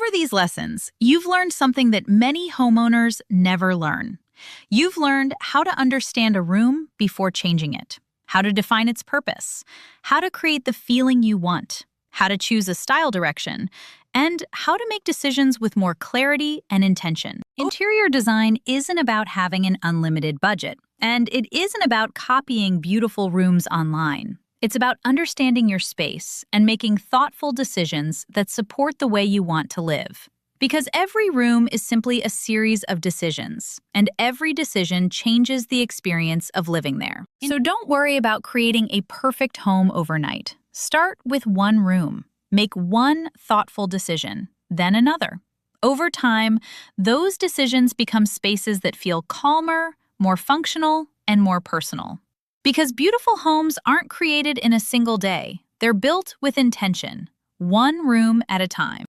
Over these lessons, you've learned something that many homeowners never learn. You've learned how to understand a room before changing it, how to define its purpose, how to create the feeling you want, how to choose a style direction, and how to make decisions with more clarity and intention. Interior design isn't about having an unlimited budget, and it isn't about copying beautiful rooms online. It's about understanding your space and making thoughtful decisions that support the way you want to live. Because every room is simply a series of decisions, and every decision changes the experience of living there. So don't worry about creating a perfect home overnight. Start with one room. Make one thoughtful decision, then another. Over time, those decisions become spaces that feel calmer, more functional, and more personal. Because beautiful homes aren't created in a single day. They're built with intention, one room at a time.